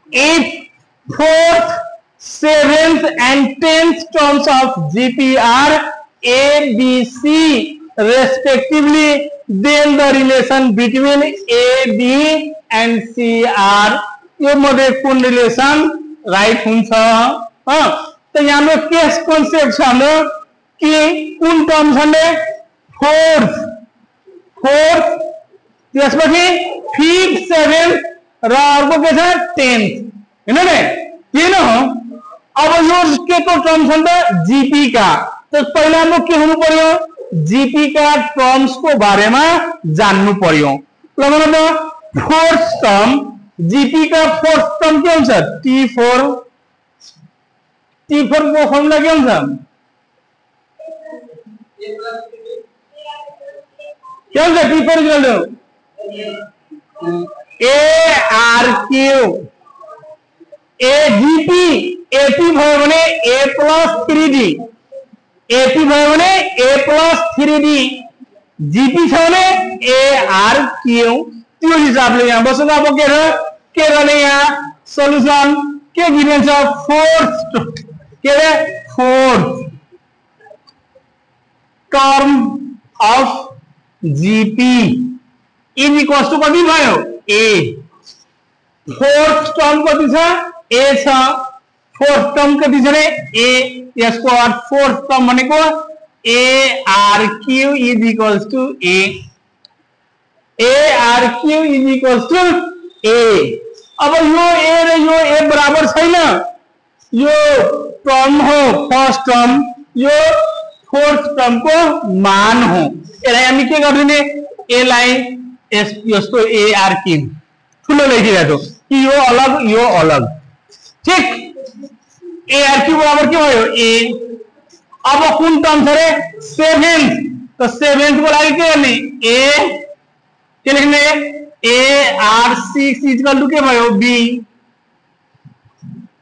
If fourth, seventh and 10th terms of GP are A, B, C respectively, then the relation between A, B and C are यो मध्ये कुन relation right हुन्छ त यहाँ case concept छ हाम्रो कि कुन टर्म छले फोर्थ फोर्थ त्यसपछि फिफ्थ सेभेन्थ र अर्को के छ 10th हैन नि किन हो अब यो के को टर्म छ त जीपी का तो पहिला म के हुनु पर्यो जीपी का टर्म्स को बारेमा जान्नु पर्यो लगन त फोर्थ टर्म जीपी का फोर्थ टर्म के हुन्छ T4 को फर्मुला के हुन्छ क्या हुन्छ T4 equal to ARQ AGP AP भयो भने A plus 3D AP भयो भने A plus 3D GP छ भने ARQ त्यो हिसाबले यहाँ बसेर अब के गर्ने यहाँ सल्युसन के गिभन छ फोर्थ के रे fourth term of GP is equals to कति भयो ए फोर्थ टर्म कति छ ए छ फोर्थ टर्म कति छ रे ए यसको अर्थ फोर्थ टर्म भनेको ARQ is equals to A ARQ is equals to A अब यो ए र यो ए बराबर छैन यो टर्म हो फर्स्ट टर्म यो फोर्थ टर्म को मान हो यसलाई हामी के गर्दिने ए लाई यसको ARQ ठुलो लेखिरहेको कि यो अलग ठीक ARQ बराबर के भयो ए अब कुन टर्म छ रे सेभेन्थ तो सेभेन्थ को लागि के गर्ने ए के लेख्ने AR6 इक्वल टु के भयो बी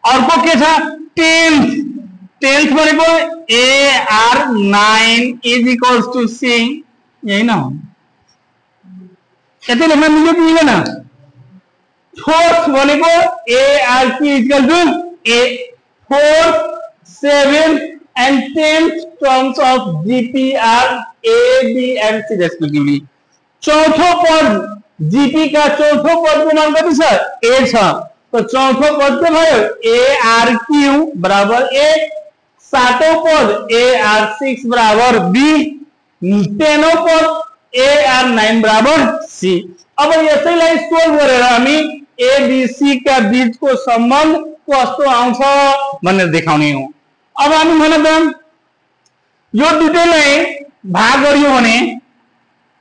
अर्को के छ 10th भनेको AR9 is equals to see यही न हो यति लेख्न मिल्यो कि मिलेन फोर्थ भनेको ARQ equal to a fourth 7th and 10th terms of GP are A, B and C respectively चौथो पद जीपी का चौथो पद को मान कति छ ए छ तो चौथो पद के भयो ARQ बराबर ए सातों पद AR6 बराबर बी 10औं पद AR9 बराबर सी अब यसैलाई सोल्भ गरेर हामी एबीसी का बीच को सम्बन्ध कस्तो आउँछ भनेर देखाउने हो अब हामी भन त यो दुटैलाई भाग गरियो भने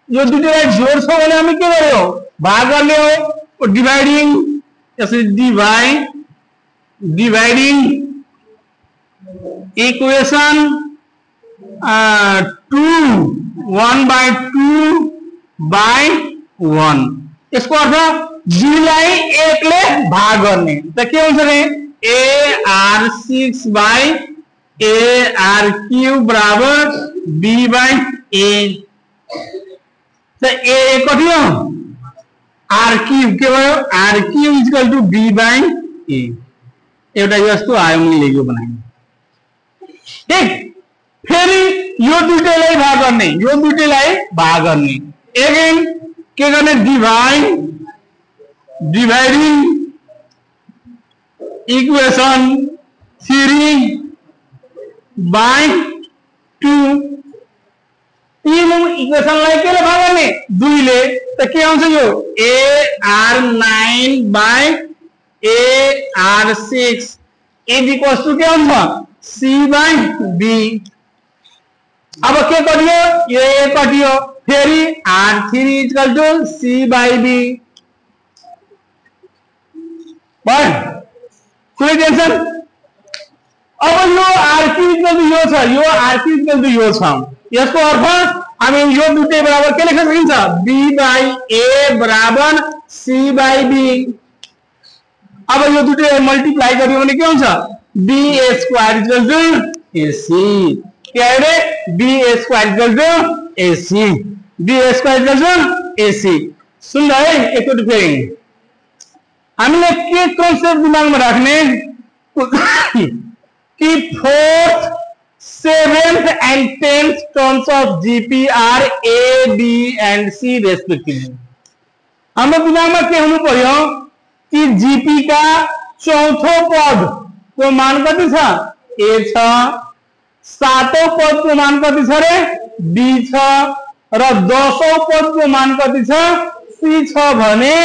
यो दुटैलाई जोड्छौं भने हामी के गर्यो भाग गर्ने हो डिवाइडिङ यसरी डिवाइडिङ इक्वेसन 2/2/1 यसको अर्थ b लाई 1 ले भाग गर्ने त के हुन्छ रे AR6 ARQ बराबर b/a तो ए कति हो RQ के भयो RQ इक्वल टु b/a एउटा यस्तो आयो मैले लेख्यो बनाएँ ठीक फेरि यो दुटैलाई भाग गर्ने अगेन के गर्ने डिवाइडिङ इक्वेसन 3/2 तीन इक्वेशन लाई के भाग गर्ने 2 ले त के आउँछ यो AR9 AR6 is equals to के आउँछ C/B अब के कटियो यो ए कटियो फेरि R3 इक्वल टु C/B भयो कुनै टेन्सन अब यो RQ इक्वल टु यो छ यो RQ इक्वल टु यो छ यसको अर्थ हामी यो दुटै बराबर के लेख्न सकिन्छ b/a बराबर c/b अब यो दुटै मल्टिप्लाई गरियो भने के हुन्छ b² = ac के आयो रे b² = ac b² = ac सुन है एकचोटि फेरि हमने के कॉन्सेप्ट दिमाग में रखने कि 4th 7th and 10th terms of GP are A, B and C respectively। हमें दिमाग में क्या हम पढ़ियो कि GP का चौथो पद को मान कति था A था, सातों पद को मान कति था रे B था र 10औं पद को मान कति था C छ भने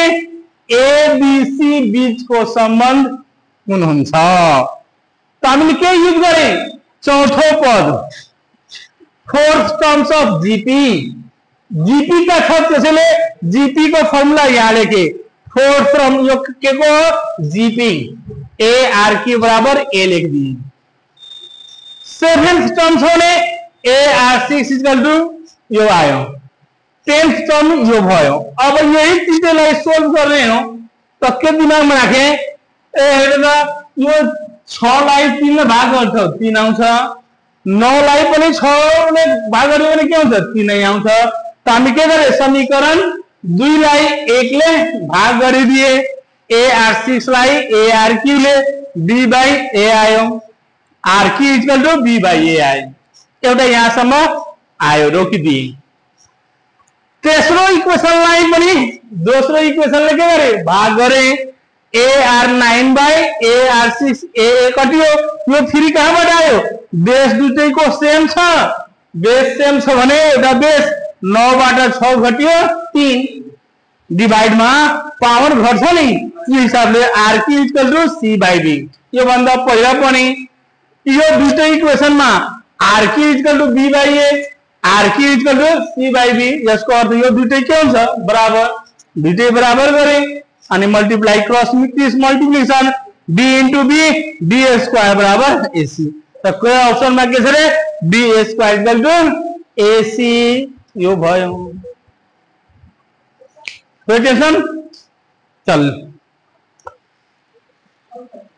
A B C बीच को संबंध कुन हुन्छ त हामीले के युज गरे चौथो पद 4th टर्म्स अफ जीपी का छ त्यसैले जीपी को फर्मुला यहाँ लेखे 4th टर्म यो के को जीपी ए आर के बराबर ए लेख दिए 7th टर्म्स होने ए आर 6 इक्वल टू यो आयो 10th टर्म यो भयो अब यही चीजलाई सोल्भ गर्ने हो त के दिमाग में राखे ए हेर्दा यो 6 लाई 3 ले भाग गर्छ 3 आउँछ 9 लाई पनि 6 ले भाग गर्यो भने के हुन्छ 3 नै आउँछ त हामी के गरे समीकरण 2 लाई 1 ले भाग गरिदिए ए आर 6 लाई ए आर क्यू ले b बाइ a आयो r Q equal to b by a आयो एउटा यहाँसम्म आयो रोकिदिए तेस्रो इक्वेशनलाई पनि दोस्रो इक्वेशनले के गरे भाग गरे a r 9 by A r 6 ए कति हो यो फेरि कहाँबाट आयो बेस दुटैको सेम छ बेस सेम छ भने एउटा बेस 9 बाट 6 घट्यो 3 डिवाइड मा पावर घट्छ नि यो हिसाबले R Q equal to C by B यो भन्दा पहिला पनि यो दुटै इक्वेशनमा R Q equal to B by A R Q equal to C by B यसको अर्थ यो दुटै के हुन्छ बराबर दुटै बराबर गरे अनि multiply cross multiplication b into b b square बराबर ac त को अप्सन मा के छ रे b square equal to ac यो भयो क्वेश्चन चल